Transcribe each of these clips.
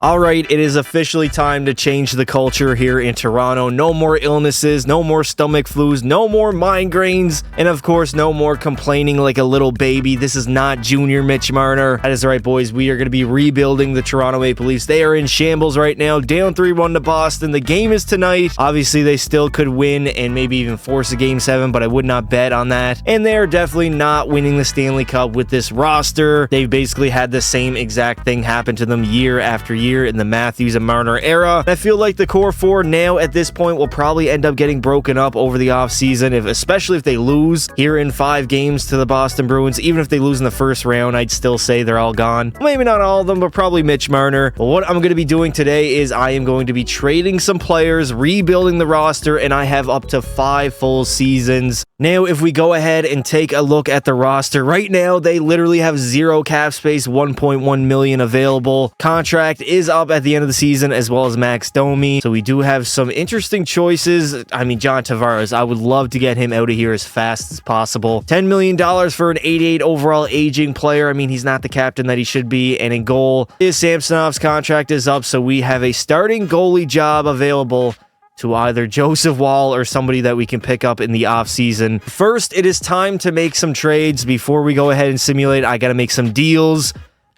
All right, it is officially time to change the culture here in Toronto. No more illnesses, no more stomach flus, no more migraines, and of course, no more complaining like a little baby. This is not junior Mitch Marner. That is right, boys. We are going to be rebuilding the Toronto Maple Leafs. They are in shambles right now, down 3-1 to Boston. The game is tonight. Obviously, they still could win and maybe even force a Game 7, but I would not bet on that. And they are definitely not winning the Stanley Cup with this roster. They've basically had the same exact thing happen to them year after year in the Matthews and Marner era. I feel like the core four now at this point will probably end up getting broken up over the offseason, especially if they lose here in 5 games to the Boston Bruins. Even if they lose in the first round, I'd still say they're all gone. Maybe not all of them, but probably Mitch Marner. But what I'm going to be doing today is I am going to be trading some players, rebuilding the roster, and I have up to 5 full seasons. Now, if we go ahead and take a look at the roster, right now they literally have 0 cap space, 1.1 million available. Contract is up at the end of the season, as well as Max Domi. So we do have some interesting choices. I mean, John Tavares, I would love to get him out of here as fast as possible. $10 million for an 88 overall aging player. I mean, he's not the captain that he should be. And in goal, Samsonov's contract is up, so we have a starting goalie job available to either Joseph Wall or somebody that we can pick up in the offseason. First, it is time to make some trades. Before we go ahead and simulate, I got to make some deals.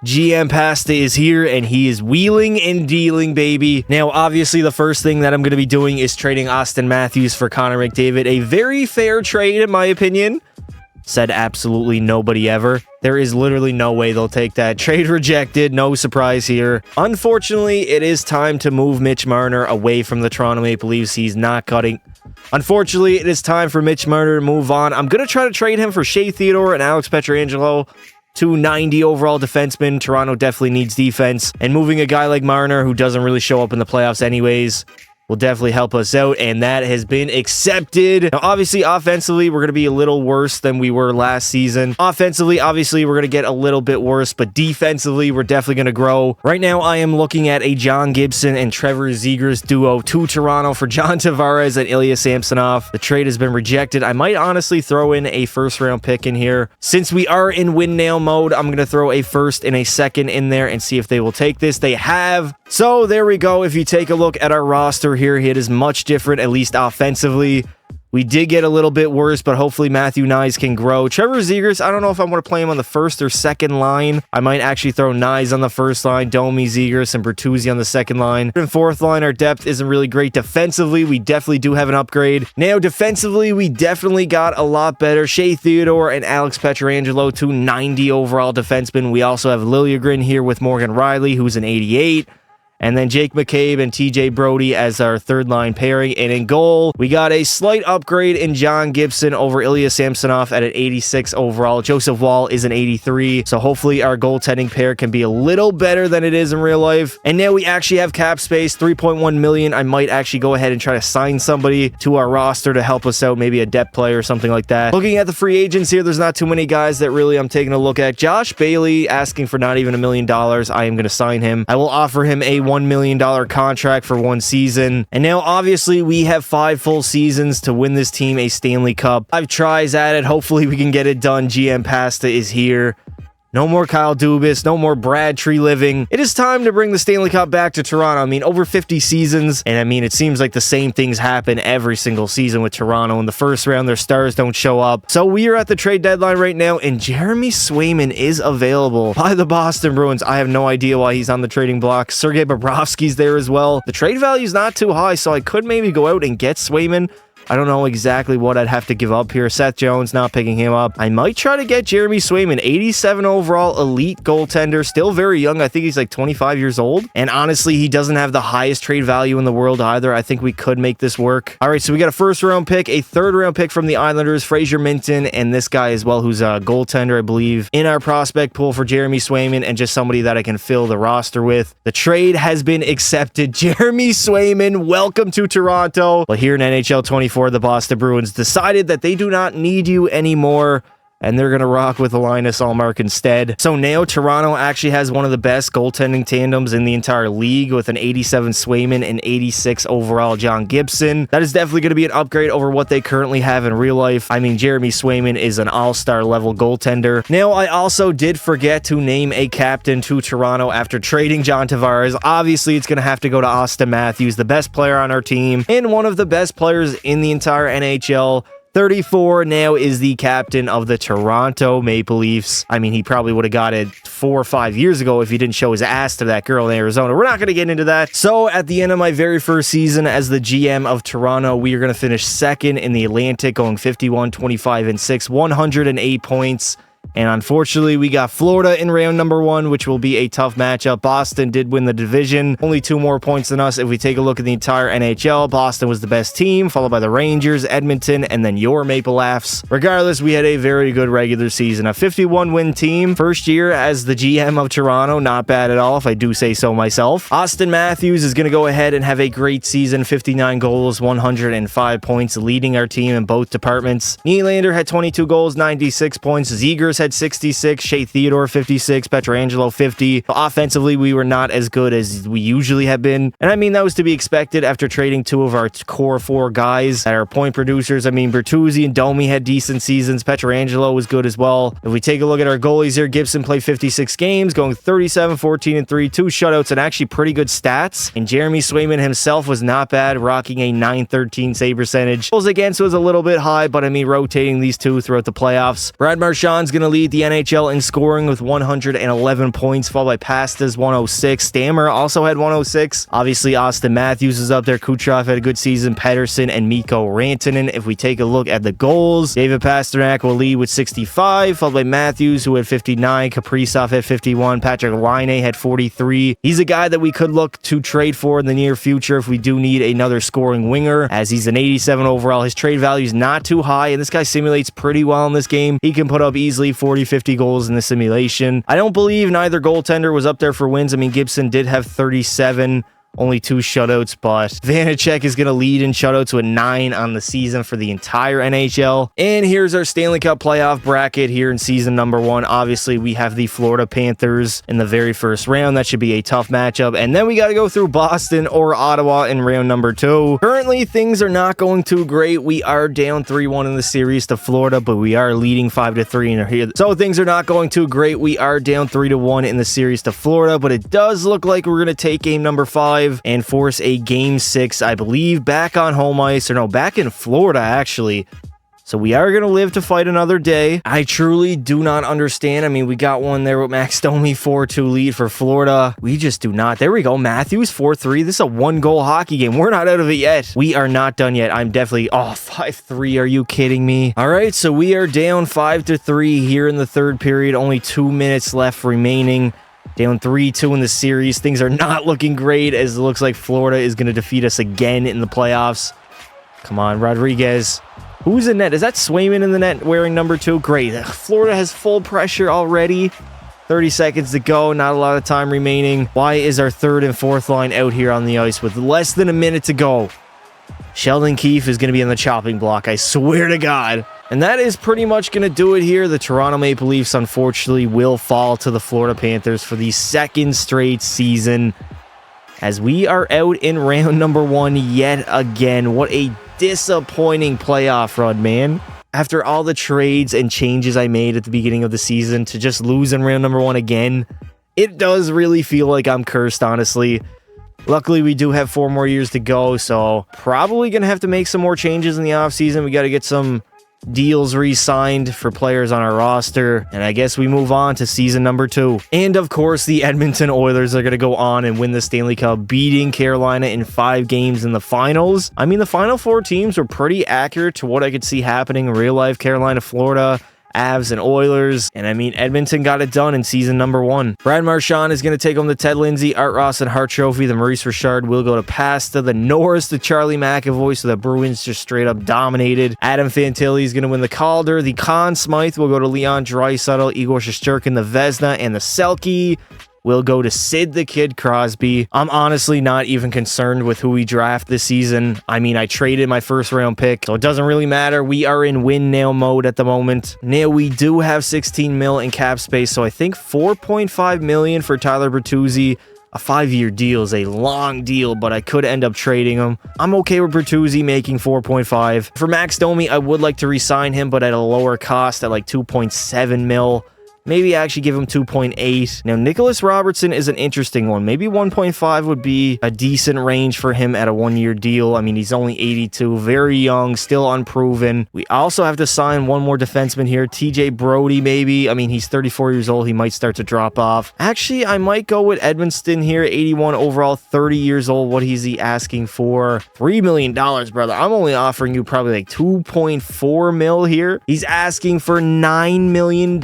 GM Pasta is here, and he is wheeling and dealing, baby. Now, obviously, the first thing that I'm going to be doing is trading Austin Matthews for Connor McDavid. A very fair trade, in my opinion. Said absolutely nobody ever. There is literally no way they'll take that. Trade rejected. No surprise here. Unfortunately, it is time to move Mitch Marner away from the Toronto Maple Leafs. He's not cutting. Unfortunately, it is time for Mitch Marner to move on. I'm going to try to trade him for Shea Theodore and Alex Pietrangelo. 290 overall defensemen. Toronto definitely needs defense. And moving a guy like Marner, who doesn't really show up in the playoffs anyways, will definitely help us out, and that has been accepted. Now, obviously, offensively, we're going to be a little worse than we were last season. Offensively, obviously, we're going to get a little bit worse, but defensively, we're definitely going to grow. Right now, I am looking at a John Gibson and Trevor Zegras duo to Toronto for John Tavares and Ilya Samsonov. The trade has been rejected. I might honestly throw in a first-round pick in here. Since we are in win-now mode, I'm going to throw a first and a second in there and see if they will take this. They have. So, there we go. If you take a look at our roster here, it is much different, at least offensively. We did get a little bit worse, but hopefully Matthew Nyes can grow. Trevor Zegras, I don't know if I want to play him on the first or second line. I might actually throw Nyes on the first line, Domi, Zegras, and Bertuzzi on the second line. In fourth line, our depth isn't really great. Defensively, we definitely do have an upgrade. Now, defensively, we definitely got a lot better. Shea Theodore and Alex Pietrangelo, 290 overall defensemen. We also have Liljegren here with Morgan Riley, who's an 88. And then Jake McCabe and TJ Brody as our third line pairing. And in goal, we got a slight upgrade in John Gibson over Ilya Samsonov at an 86 overall. Joseph Wall is an 83. So hopefully our goaltending pair can be a little better than it is in real life. And now we actually have cap space, 3.1 million. I might actually go ahead and try to sign somebody to our roster to help us out, maybe a depth player or something like that. Looking at the free agents here, there's not too many guys that really I'm taking a look at. Josh Bailey asking for not even $1 million. I am going to sign him. I will offer him a $1 million contract for 1 season. And now, obviously, we have 5 full seasons to win this team a Stanley Cup. 5 tries at it. Hopefully, we can get it done. GM Pasta is here. No more Kyle Dubas, no more Brad Treliving. It is time to bring the Stanley Cup back to Toronto. I mean, over 50 seasons, and I mean, it seems like the same things happen every single season with Toronto. In the first round, their stars don't show up. So we are at the trade deadline right now, and Jeremy Swayman is available by the Boston Bruins. I have no idea why he's on the trading block. Sergei Bobrovsky's there as well. The trade value is not too high, so I could maybe go out and get Swayman. I don't know exactly what I'd have to give up here. Seth Jones, not picking him up. I might try to get Jeremy Swayman, 87 overall, elite goaltender, still very young. I think he's like 25 years old. And honestly, he doesn't have the highest trade value in the world either. I think we could make this work. All right, so we got a first-round pick, a third-round pick from the Islanders, Fraser Minton, and this guy as well, who's a goaltender, I believe, in our prospect pool for Jeremy Swayman, and just somebody that I can fill the roster with. The trade has been accepted. Jeremy Swayman, welcome to Toronto. Well, here in NHL 24, the Boston Bruins decided that they do not need you anymore. and they're going to rock with Linus Allmark instead. So now Toronto actually has one of the best goaltending tandems in the entire league with an 87 Swayman and 86 overall John Gibson. That is definitely going to be an upgrade over what they currently have in real life. I mean, Jeremy Swayman is an all-star level goaltender. Now, I also did forget to name a captain to Toronto after trading John Tavares. Obviously, it's going to have to go to Austin Matthews, the best player on our team and one of the best players in the entire NHL. 34 now is the captain of the Toronto Maple Leafs. I mean, he probably would have got it 4 or 5 years ago if he didn't show his ass to that girl in Arizona. We're not going to get into that. So at the end of my very first season as the GM of Toronto, we are going to finish second in the Atlantic, going 51, 25, and 6, 108 points. And unfortunately, we got Florida in round number 1, which will be a tough matchup. Boston did win the division, only 2 more points than us. If we take a look at the entire NHL, Boston was the best team, followed by the Rangers, Edmonton, and then your Maple Leafs. Regardless, we had a very good regular season. A 51-win team, first year as the GM of Toronto, not bad at all, if I do say so myself. Austin Matthews is going to go ahead and have a great season, 59 goals, 105 points, leading our team in both departments. Nylander had 22 goals, 96 points. Zegers had 66, Shea Theodore 56, Pietrangelo 50. Offensively, we were not as good as we usually have been, and I mean that was to be expected after trading 2 of our core 4 guys that are point producers. I mean, Bertuzzi and Domi had decent seasons. Pietrangelo was good as well. If we take a look at our goalies here, Gibson played 56 games, going 37, 14, and 3, 2 shutouts, and actually pretty good stats. And Jeremy Swayman himself was not bad, rocking a .913 save percentage. Goals against was a little bit high, but I mean, rotating these 2 throughout the playoffs. Brad Marchand's going to lead the NHL in scoring with 111 points, followed by Pasta's 106. Stammer also had 106. Obviously, Austin Matthews is up there. Kucherov had a good season. Pettersson and Mikko Rantanen. If we take a look at the goals, David Pastrnak will lead with 65, followed by Matthews, who had 59. Kaprizov had 51. Patrick Laine had 43. He's a guy that we could look to trade for in the near future if we do need another scoring winger, as he's an 87 overall. His trade value is not too high, and this guy simulates pretty well in this game. He can put up easily 40, 50 goals in the simulation. I don't believe neither goaltender was up there for wins. I mean, Gibson did have 37, only 2 shutouts, but Vanacek is going to lead in shutouts with 9 on the season for the entire NHL. And here's our Stanley Cup playoff bracket here in season number 1. Obviously, we have the Florida Panthers in the very first round. That should be a tough matchup. And then we got to go through Boston or Ottawa in round number 2. Currently, things are not going too great. We are down 3-1 in the series to Florida, but we are leading 5-3 in here. So things are not going too great. We are down 3-1 in the series to Florida, but it does look like we're going to take game number 5 and force a game 6, I believe, back on home ice, or no, back in Florida, actually. So we are going to live to fight another day. I truly do not understand. I mean, we got one there with Max Domi, 4-2 lead for Florida. We just do not. There we go. Matthews, 4-3. This is a 1-goal hockey game. We're not out of it yet. We are not done yet. I'm definitely... Oh, 5-3. Are you kidding me? All right, so we are down 5-3 here in the third period. Only 2 minutes left remaining. Down 3-2 in the series. Things are not looking great, as it looks like Florida is going to defeat us again in the playoffs. Come on, Rodriguez. Who's in net? Is that Swayman in the net wearing number 2? Great. Florida has full pressure already. 30 seconds to go. Not a lot of time remaining. Why is our 3rd and 4th line out here on the ice with less than a minute to go? Sheldon Keefe is going to be on the chopping block. I swear to God. And that is pretty much going to do it here. The Toronto Maple Leafs, unfortunately, will fall to the Florida Panthers for the 2nd straight season, as we are out in round number 1 yet again. What a disappointing playoff run, man. After all the trades and changes I made at the beginning of the season, to just lose in round number 1 again, it does really feel like I'm cursed, honestly. Luckily, we do have 4 more years to go, so probably going to have to make some more changes in the offseason. We got to get some deals re-signed for players on our roster, and I guess we move on to season number 2. And of course, the Edmonton Oilers are going to go on and win the Stanley Cup, beating Carolina in 5 games in the finals. I mean, the final 4 teams were pretty accurate to what I could see happening in real life. Carolina, Florida, Avs, and Oilers. And I mean, Edmonton got it done in season number 1. Brad Marchand is going to take home the Ted Lindsay, Art Ross, and Hart Trophy. The Maurice Richard will go to Pasta. The Norris to Charlie McAvoy. So the Bruins just straight up dominated. Adam Fantilli is going to win the Calder. The Conn Smythe will go to Leon Draisaitl, Igor Shesterkin, the Vezina, and the Selke. will go to Sid the Kid Crosby. I'm honestly not even concerned with who we draft this season. I mean, I traded my first round pick, so it doesn't really matter. We are in win now mode at the moment. Now, we do have 16 mil in cap space, so I think 4.5 million for Tyler Bertuzzi. A 5-year deal is a long deal, but I could end up trading him. I'm okay with Bertuzzi making 4.5. For Max Domi, I would like to re-sign him, but at a lower cost at like 2.7 mil. Maybe actually give him 2.8. Now, Nicholas Robertson is an interesting one. Maybe 1.5 would be a decent range for him at a 1-year deal. I mean, he's only 82, very young, still unproven. We also have to sign one more defenseman here, TJ Brody, maybe. I mean, he's 34 years old. He might start to drop off. Actually, I might go with Edmonston here, 81 overall, 30 years old. What is he asking for? $3 million, brother. I'm only offering you probably like 2.4 mil here. He's asking for $9 million.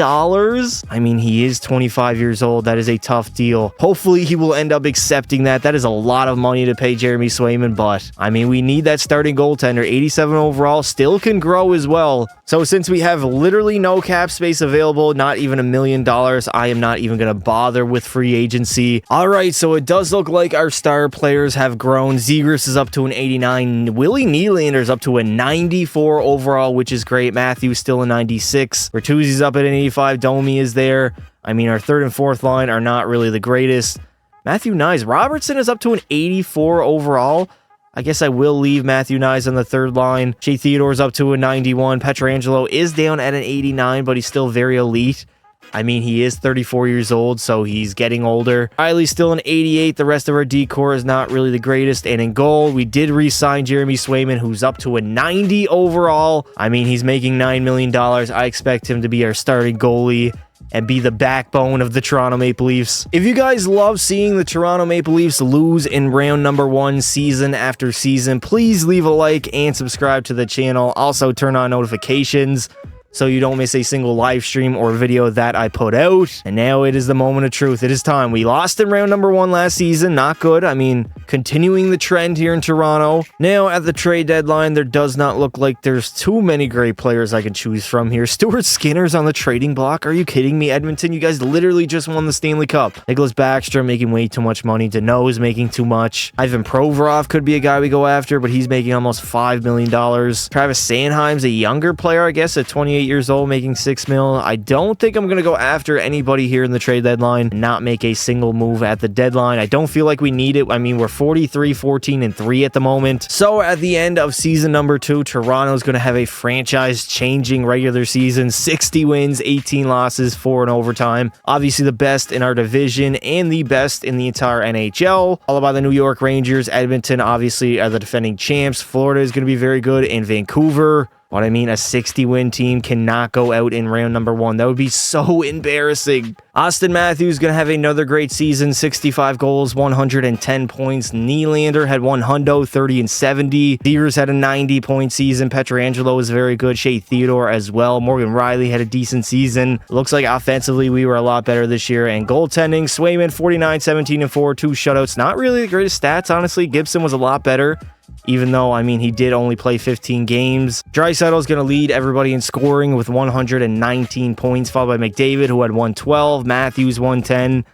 I mean, he is 25 years old. That is a tough deal. Hopefully, he will end up accepting that. That is a lot of money to pay Jeremy Swayman, but I mean, we need that starting goaltender. 87 overall, still can grow as well. So since we have literally no cap space available, not even $1 million, I am not even going to bother with free agency. All right, so it does look like our star players have grown. Zegras is up to an 89. Willie Nylander is up to a 94 overall, which is great. Matthews still a 96. Bertuzzi's up at an 85. Domi is there. I mean, our third and fourth line are not really the greatest. Matthew Nyes. Robertson is up to an 84 overall. I guess I will leave Matthew Nyes on the third line. Shea Theodore's up to a 91. Pietrangelo is down at an 89, but he's still very elite. I mean, he is 34 years old, so he's getting older. Riley's still an 88. The rest of our D-core is not really the greatest. And in goal, we did re-sign Jeremy Swayman, who's up to a 90 overall. I mean, he's making $9 million. I expect him to be our starting goalie and be the backbone of the Toronto Maple Leafs. If you guys love seeing the Toronto Maple Leafs lose in round number 1 season after season, please leave a like and subscribe to the channel. Also, turn on notifications so you don't miss a single live stream or video that I put out. And now it is the moment of truth. It is time. We lost in round number 1 last season. Not good. I mean, continuing the trend here in Toronto. Now, at the trade deadline, there does not look like there's too many great players I can choose from here. Stuart Skinner's on the trading block. Are you kidding me, Edmonton? You guys literally just won the Stanley Cup. Nicholas Backstrom making way too much money. Deneau is making too much. Ivan Provorov could be a guy we go after, but he's making almost $5 million. Travis Sanheim's a younger player, I guess, at 28 years old, making $6 million. I don't think I'm going to go after anybody here in the trade deadline and not make a single move at the deadline. I don't feel like we need it. I mean, we're 43, 14, and 3 at the moment. So at the end of season number 2, Toronto's going to have a franchise-changing regular season. 60 wins, 18 losses, 4 in overtime. Obviously the best in our division and the best in the entire NHL. Followed by the New York Rangers. Edmonton, obviously, are the defending champs. Florida is going to be very good. And Vancouver. But I mean, a 60-win team cannot go out in round number 1. That would be so embarrassing. Austin Matthews going to have another great season. 65 goals, 110 points. Nylander had 100, 30 and 70. Zegras had a 90-point season. Pietrangelo was very good. Shea Theodore as well. Morgan Riley had a decent season. Looks like offensively we were a lot better this year. And goaltending, Swayman 49, 17 and 4, 2 shutouts. Not really the greatest stats, honestly. Gibson was a lot better, even though, I mean, he did only play 15 games. Draisaitl is going to lead everybody in scoring with 119 points, followed by McDavid, who had 112, Matthews 110.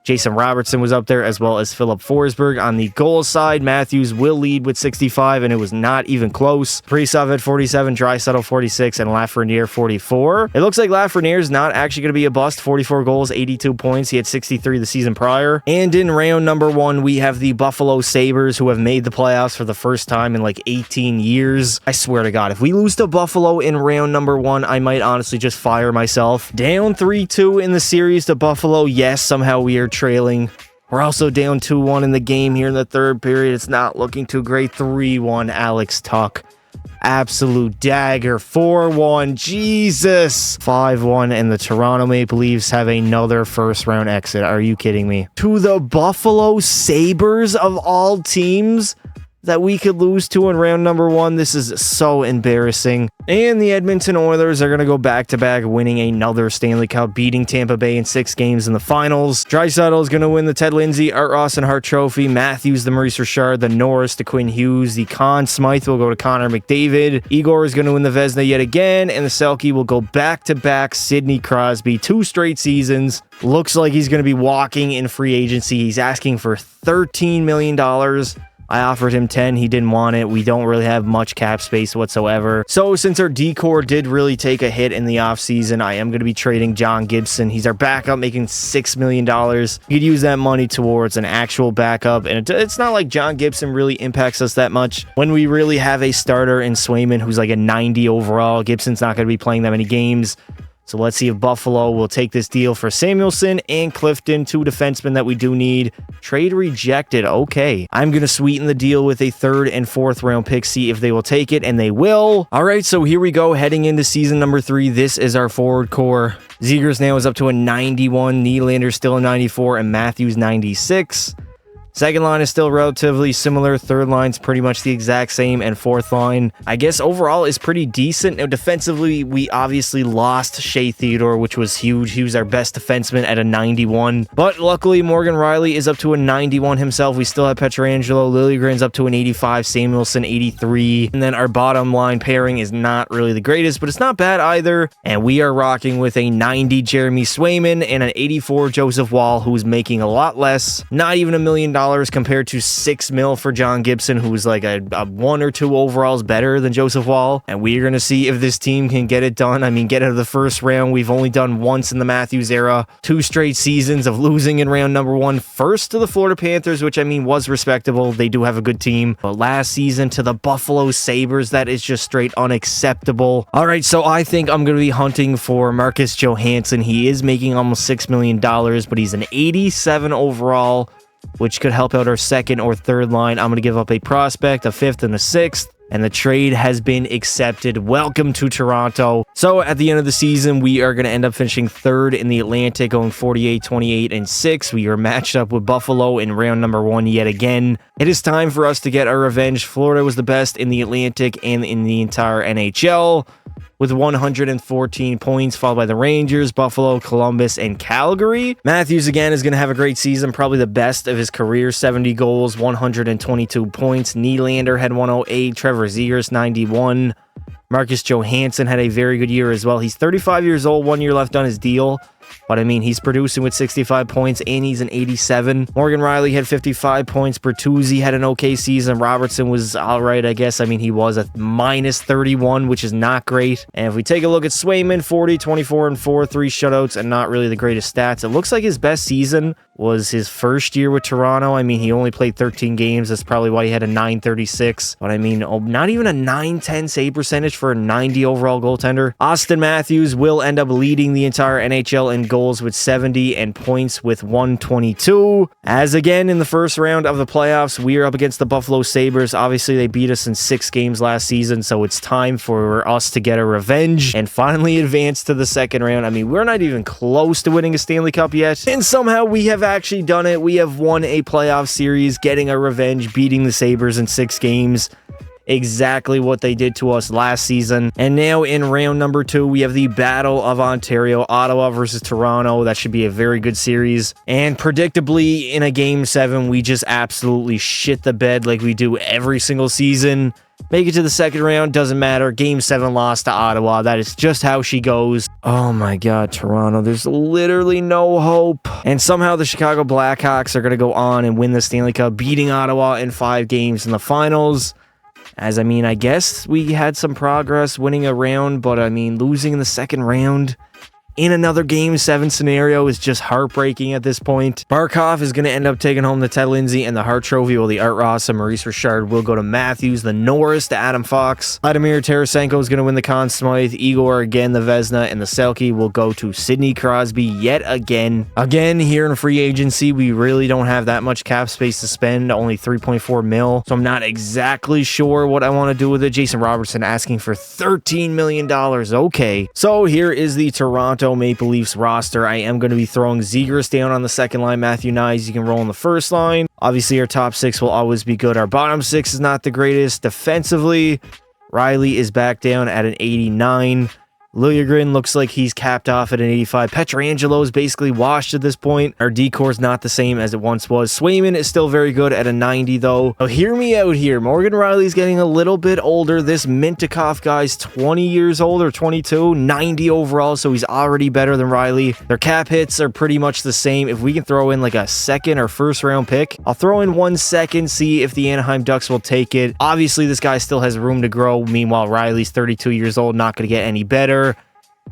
Jason Robertson was up there, as well as Philip Forsberg. On the goal side, Matthews will lead with 65, and it was not even close. Kaprizov at 47, Draisaitl 46, and Lafreniere 44. It looks like Lafreniere's not actually going to be a bust. 44 goals, 82 points. He had 63 the season prior. And in round number 1, we have the Buffalo Sabres, who have made the playoffs for the first time in like 18 years. I swear to God, if we lose to Buffalo in round number 1, I might honestly just fire myself. Down 3-2 in the series to Buffalo. Yes, somehow we are trailing. We're also down 2-1 in the game here in the third period. It's not looking too great. 3-1 Alex Tuck. Absolute dagger. 4-1. Jesus. 5-1, and the Toronto Maple Leafs have another first round exit. Are you kidding me? To the Buffalo Sabres of all teams? that we could lose to in round number 1. This is so embarrassing. And the Edmonton Oilers are going to go back-to-back, winning another Stanley Cup, beating Tampa Bay in 6 games in the finals. Draisaitl is going to win the Ted Lindsay, Art Ross and Hart Trophy. Matthews, the Maurice Richard, the Norris, the Quinn Hughes, the Conn Smythe will go to Connor McDavid. Igor is going to win the Vezina yet again, and the Selke will go back-to-back Sidney Crosby, 2 straight seasons. Looks like he's going to be walking in free agency. He's asking for $13 million. I offered him 10. He didn't want it. We don't really have much cap space whatsoever. So since our decor did really take a hit in the offseason, I am going to be trading John Gibson. He's our backup, making $6 million. You could use that money towards an actual backup. And it's not like John Gibson really impacts us that much when we really have a starter in Swayman who's like a 90 overall. Gibson's not going to be playing that many games. So let's see if Buffalo will take this deal for Samuelson and Clifton, 2 defensemen that we do need. Trade rejected. Okay. I'm going to sweeten the deal with a 3rd and 4th round pick, see if they will take it, and they will. All right, so here we go. Heading into season number 3, this is our forward core. Zegers now is up to a 91. Nylander still a 94, and Matthews 96. Second line is still relatively similar. Third line's pretty much the exact same. And fourth line, I guess overall is pretty decent. Now, defensively, we obviously lost Shea Theodore, which was huge. He was our best defenseman at a 91. But luckily, Morgan Riley is up to a 91 himself. We still have Pietrangelo. Liljegren's up to an 85. Samuelson, 83. And then our bottom line pairing is not really the greatest, but it's not bad either. And we are rocking with a 90 Jeremy Swayman and an 84 Joseph Woll, who's making a lot less. Not even $1 million compared to $6 million for John Gibson, who's like a 1 or 2 overalls better than Joseph Woll. And we're going to see if this team can get it done. I mean, get out of the first round. We've only done once in the Matthews era. 2 straight seasons of losing in round number 1. First to the Florida Panthers, which I mean was respectable. They do have a good team. But last season to the Buffalo Sabres, that is just straight unacceptable. All right, so I think I'm going to be hunting for Marcus Johansson. He is making almost $6 million, but he's an 87 overall, which could help out our second or third line. I'm going to give up a prospect, a 5th, and a 6th. And the trade has been accepted. Welcome to Toronto. So at the end of the season, we are going to end up finishing 3rd in the Atlantic, going 48, 28, and 6. We are matched up with Buffalo in round number 1 yet again. It is time for us to get our revenge. Florida was the best in the Atlantic and in the entire NHL, with 114 points, followed by the Rangers, Buffalo, Columbus, and Calgary. Matthews, again, is going to have a great season, probably the best of his career. 70 goals, 122 points. Nylander had 108. Trevor Zegers, 91. Marcus Johansson had a very good year as well. He's 35 years old, 1 year left on his deal. But I mean, he's producing with 65 points, and he's an 87. Morgan Riley had 55 points. Bertuzzi had an okay season. Robertson was all right, I guess. I mean, he was a minus 31, which is not great. And if we take a look at Swayman, 40, 24, and 4, 3 shutouts, and not really the greatest stats. It looks like his best season was his first year with Toronto. I mean, he only played 13 games. That's probably why he had a 936. But I mean, not even a 910 save percentage for a 90 overall goaltender. Austin Matthews will end up leading the entire NHL in goals with 70 and points with 122. As again, in the first round of the playoffs, we are up against the Buffalo Sabres. Obviously, they beat us in 6 games last season, so it's time for us to get a revenge and finally advance to the second round. I mean, we're not even close to winning a Stanley Cup yet, and somehow we have actually done it. We have won a playoff series, getting our revenge, beating the Sabres in 6 games. Exactly what they did to us last season. And now in round number 2, we have the Battle of Ontario, Ottawa versus Toronto. That should be a very good series. And predictably, in a Game 7, we just absolutely shit the bed like we do every single season. Make it to the second round, doesn't matter. Game 7 loss to Ottawa. That is just how she goes. Oh my God, Toronto. There's literally no hope. And somehow the Chicago Blackhawks are going to go on and win the Stanley Cup, beating Ottawa in 5 games in the finals. As I mean, I guess we had some progress winning a round, but I mean, losing in the second round in another Game 7 scenario is just heartbreaking at this point. Barkov is going to end up taking home the Ted Lindsay and the Hart Trophy, while the Art Ross and Maurice Richard will go to Matthews, the Norris to Adam Fox. Vladimir Tarasenko is going to win the Conn Smythe, Igor again the Vezina, and the Selke will go to Sidney Crosby yet again. Again, here in free agency, we really don't have that much cap space to spend, only 3.4 mil, so I'm not exactly sure what I want to do with it. Jason Robertson asking for $13 million. Okay, so here is the Toronto Toronto Maple Leafs roster, I am going to be throwing Zegras down on the second line. Matthew Knies, you can roll on the first line. Obviously, our top six will always be good. Our bottom six is not the greatest. Defensively, Riley is back down at an 89. Liljegren looks like he's capped off at an 85. Pietrangelo is basically washed at this point. Our decor is not the same as it once was. Swayman is still very good at a 90, though. Now, hear me out here. Morgan Riley's getting a little bit older. This Mintyukov guy's 20 years old or 22, 90 overall, so he's already better than Riley. Their cap hits are pretty much the same. If we can throw in like a second or first round pick, I'll throw in 1 second, see if the Anaheim Ducks will take it. Obviously, this guy still has room to grow. Meanwhile, Riley's 32 years old, not going to get any better.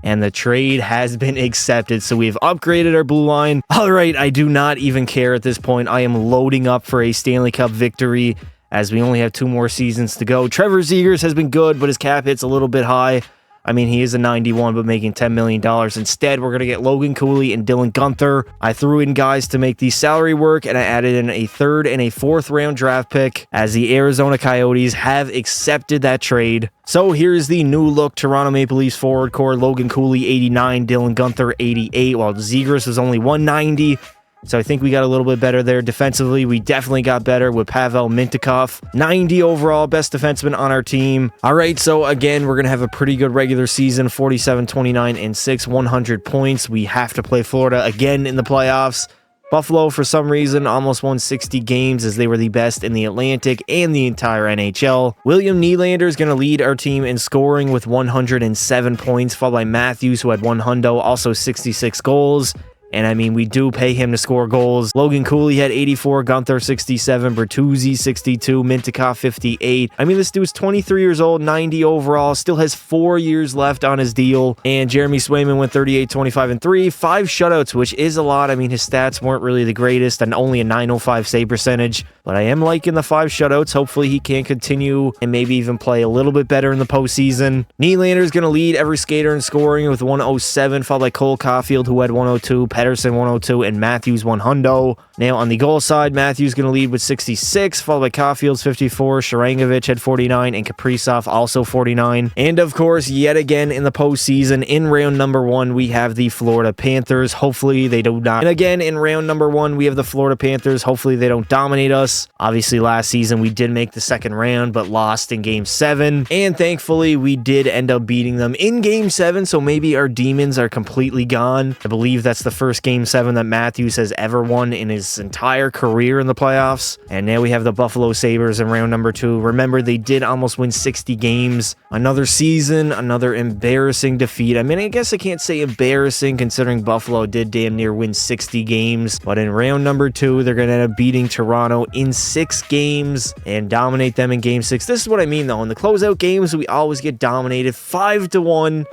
And the trade has been accepted, so we've upgraded our blue line. All right, I do not even care at this point. I am loading up for a Stanley Cup victory as we only have 2 more seasons to go. Trevor Zegras has been good, but his cap hit's a little bit high. I mean, he is a 91, but making $10 million. Instead, we're going to get Logan Cooley and Dylan Guenther. I threw in guys to make the salary work, and I added in a 3rd and a 4th round draft pick as the Arizona Coyotes have accepted that trade. So here's the new look Toronto Maple Leafs forward core. Logan Cooley, 89. Dylan Guenther, 88, while Zegras was only 190. So I think we got a little bit better there. Defensively, we definitely got better with Pavel Mintyukov. 90 overall, best defenseman on our team. All right, so again, we're going to have a pretty good regular season. 47, 29, and 6, 100 points. We have to play Florida again in the playoffs. Buffalo, for some reason, almost won 60 games as they were the best in the Atlantic and the entire NHL. William Nylander is going to lead our team in scoring with 107 points, followed by Matthews, who had 100, also 66 goals. And I mean, we do pay him to score goals. Logan Cooley had 84, Guenther 67, Bertuzzi 62, Mintyukov 58. I mean, this dude's 23 years old, 90 overall, still has 4 years left on his deal. And Jeremy Swayman went 38, 25, and 3. 5 shutouts, which is a lot. I mean, his stats weren't really the greatest and only a 905 save percentage. But I am liking the 5 shutouts. Hopefully he can continue and maybe even play a little bit better in the postseason. Nylander is going to lead every skater in scoring with 107, followed by Cole Caulfield, who had 102, Pedersen 102, and Matthews 100. Now on the goal side, Matthews going to lead with 66, followed by Caulfield's 54, Sharangovich had 49, and Kaprizov also 49. And of course, yet again in the postseason, in round number 1, we have the Florida Panthers. Hopefully they do not. And again, in round number 1, we have the Florida Panthers. Hopefully they don't dominate us. Obviously last season we did make the second round, but lost in game 7. And thankfully we did end up beating them in game 7, so maybe our demons are completely gone. I believe that's the first game 7 that Matthews has ever won in his entire career in the playoffs. And now we have the Buffalo Sabres in round number 2. Remember, they did almost win 60 games. Another season, another embarrassing defeat. I mean, I guess I can't say embarrassing considering Buffalo did damn near win 60 games. But in round number 2, they're going to end up beating Toronto in 6 games and dominate them in game 6. This is what I mean, though. In the closeout games, we always get dominated 5-1.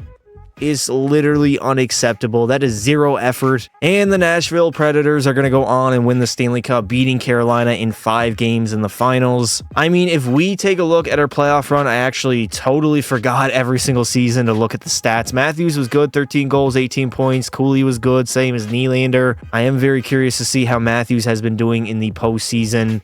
Is literally unacceptable. That is 0 effort. And the Nashville Predators are going to go on and win the Stanley Cup, beating Carolina in 5 games in the finals. I mean, if we take a look at our playoff run, I actually totally forgot every single season to look at the stats. Matthews was good, 13 goals, 18 points. Cooley was good, same as Nylander. I am very curious to see how Matthews has been doing in the postseason.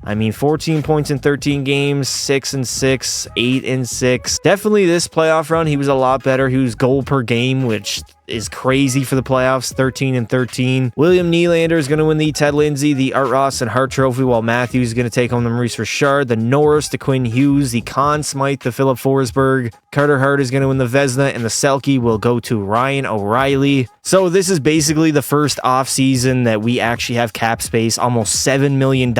I mean, 14 points in 13 games, 6-6, 8-6. Definitely this playoff run, he was a lot better. He was goal per game, which is crazy for the playoffs, 13-13. William Nylander is going to win the Ted Lindsay, the Art Ross and Hart Trophy, while Matthews is going to take home the Maurice Richard, the Norris, the Quinn Hughes, the Conn Smythe, the Philip Forsberg. Carter Hart is going to win the Vezina, and the Selke will go to Ryan O'Reilly. So this is basically the first offseason that we actually have cap space, almost $7 million.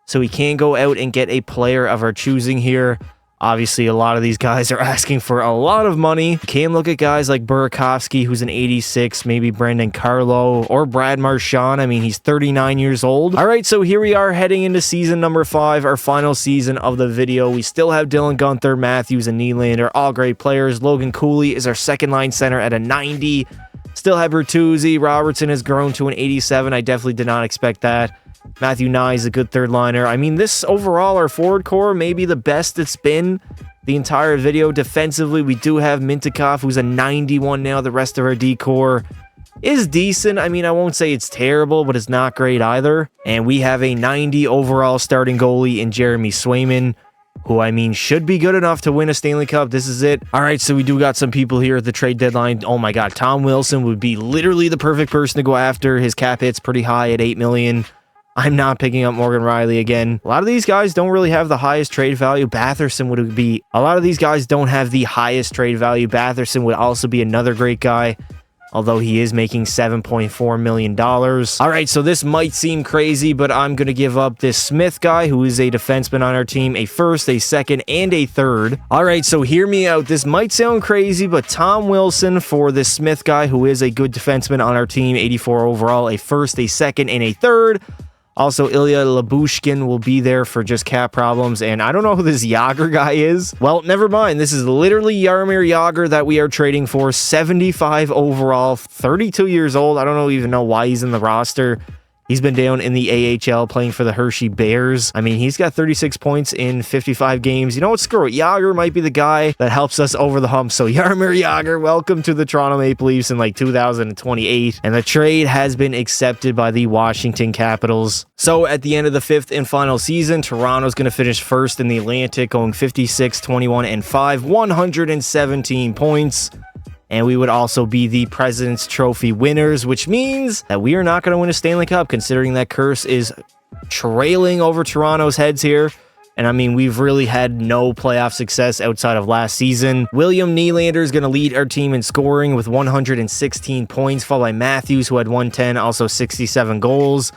So we can go out and get a player of our choosing here. Obviously, a lot of these guys are asking for a lot of money. You can look at guys like Burakovsky, who's an 86, maybe Brendan Carlo, or Brad Marchand. I mean, he's 39 years old. All right, so here we are heading into season number 5, our final season of the video. We still have Dylan Guenther, Matthews, and Nylander, all great players. Logan Cooley is our second-line center at a 90. Still have Bertuzzi. Robertson has grown to an 87. I definitely did not expect that. Matthew Nye is a good third liner. I mean, this overall, our forward core, maybe the best it's been the entire video. Defensively, we do have Mintyukov, who's a 91 now. The rest of our D-core is decent. I mean, I won't say it's terrible, but it's not great either. And we have a 90 overall starting goalie in Jeremy Swayman. who I mean should be good enough to win a Stanley Cup. This is it. All right, so we do got some people here at the trade deadline. Oh my God, Tom Wilson would be literally the perfect person to go after. His cap hit's pretty high at $8 million. I'm not picking up Morgan Riley again. A lot of these guys don't really have the highest trade value. Batherson would be... A lot of these guys don't have the highest trade value. Batherson would also be another great guy, although he is making $7.4 million. All right, so this might seem crazy, but I'm going to give up this Smith guy, who is a defenseman on our team, a first, a second, and a third. All right, so hear me out. This might sound crazy, but Tom Wilson for this Smith guy, who is a good defenseman on our team, 84 overall, a first, a second, and a third. Also, Ilya Labushkin will be there for just cap problems, and I don't know who this Yager guy is. Well, never mind. This is literally Jaromir Jagr that we are trading for, 75 overall, 32 years old. I don't even know why he's in the roster. He's been down in the AHL playing for the Hershey Bears. I mean, he's got 36 points in 55 games. You know what? Screw it. Jagr might be the guy that helps us over the hump. So Jaromir Jagr, welcome to the Toronto Maple Leafs in like 2028. And the trade has been accepted by the Washington Capitals. So at the end of the fifth and final season, Toronto's going to finish first in the Atlantic, going 56, 21, and 5, 117 points. And we would also be the President's Trophy winners, which means that we are not going to win a Stanley Cup, considering that curse is trailing over Toronto's heads here. And I mean, we've really had no playoff success outside of last season. William Nylander is going to lead our team in scoring with 116 points, followed by Matthews, who had 110, also 67 goals.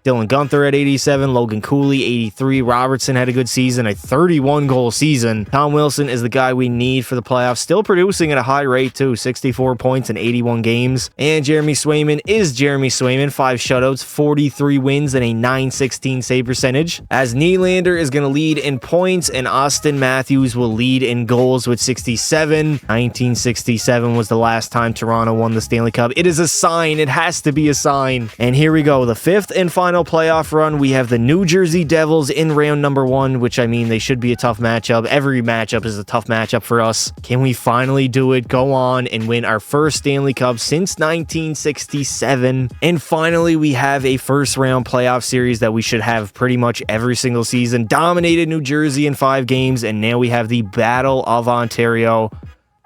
Dylan Guenther at 87, Logan Cooley 83, Robertson had a good season, a 31-goal season. Tom Wilson is the guy we need for the playoffs, still producing at a high rate too, 64 points in 81 games. And Jeremy Swayman is Jeremy Swayman, 5 shutouts, 43 wins, and a .916 save percentage. As Nylander is going to lead in points, and Austin Matthews will lead in goals with 67. 1967 was the last time Toronto won the Stanley Cup. It is a sign. It has to be a sign. And here we go, the fifth and final playoff run. We have the New Jersey Devils in round number 1, which I mean, they should be a tough matchup. Every matchup is a tough matchup for us. Can we finally do it? Go on and win our first Stanley Cup since 1967. And finally, we have a first round playoff series that we should have pretty much every single season. Dominated New Jersey in 5 games, and now we have the Battle of Ontario.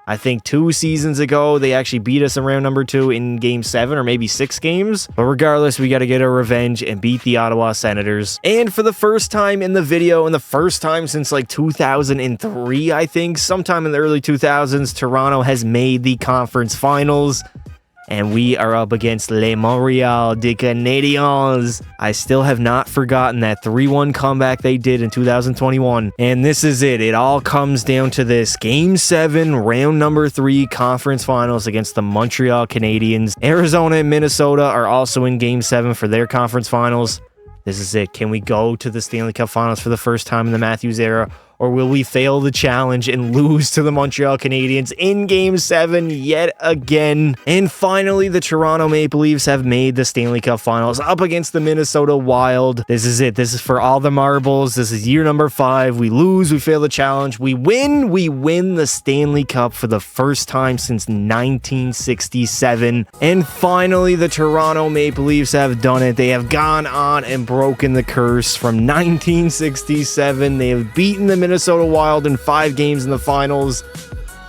I think 2 seasons ago, they actually beat us in round number 2 in game 7 or maybe 6 games. But regardless, we got to get our revenge and beat the Ottawa Senators. And for the first time in the video, and the first time since like 2003, I think, sometime in the early 2000s, Toronto has made the conference finals. And we are up against Les Montréal des Canadiens. I still have not forgotten that 3-1 comeback they did in 2021. And this is it. It all comes down to this. Game 7, round number 3, conference finals against the Montreal Canadiens. Arizona and Minnesota are also in Game 7 for their conference finals. This is it. Can we go to the Stanley Cup finals for the first time in the Matthews era? Or will we fail the challenge and lose to the Montreal Canadiens in Game 7 yet again? And finally, the Toronto Maple Leafs have made the Stanley Cup Finals up against the Minnesota Wild. This is it. This is for all the marbles. This is year number 5. We lose, we fail the challenge. We win the Stanley Cup for the first time since 1967. And finally, the Toronto Maple Leafs have done it. They have gone on and broken the curse from 1967. They have beaten the Minnesota Wild in 5 games in the finals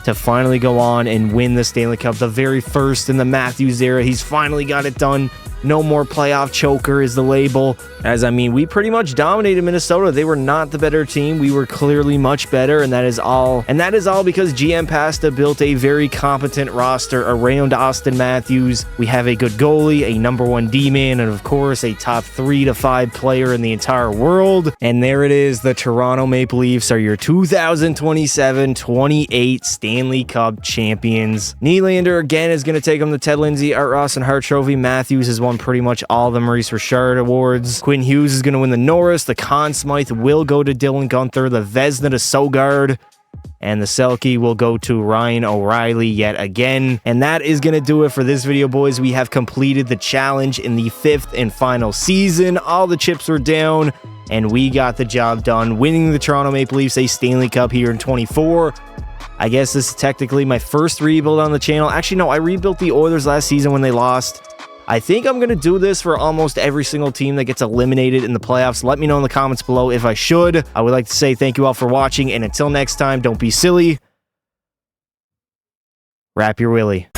to finally go on and win the Stanley Cup, the very first in the Matthews era. He's finally got it done. No more playoff choker is the label. As I mean, we pretty much dominated Minnesota. They were not the better team. We were clearly much better, and that is all. And that is all because GM Pasta built a very competent roster around Austin Matthews. We have a good goalie, a number 1 D-man, and of course, a top 3 to 5 player in the entire world. And there it is. The Toronto Maple Leafs are your 2027-28 Stanley Cup champions. Nylander again is going to take home the Ted Lindsay, Art Ross, and Hart Trophy. Matthews has won pretty much all the Maurice Richard awards. Quinn Hughes is going to win the Norris. The Conn Smythe will go to Dylan Guenther. The Vezina to Sogard. And the Selke will go to Ryan O'Reilly yet again. And that is going to do it for this video, boys. We have completed the challenge in the 5th and final season. All the chips were down, and we got the job done, winning the Toronto Maple Leafs a Stanley Cup here in 24. I guess this is technically my first rebuild on the channel. Actually, no, I rebuilt the Oilers last season when they lost. I think I'm going to do this for almost every single team that gets eliminated in the playoffs. Let me know in the comments below if I should. I would like to say thank you all for watching, and until next time, don't be silly. Wrap your willy.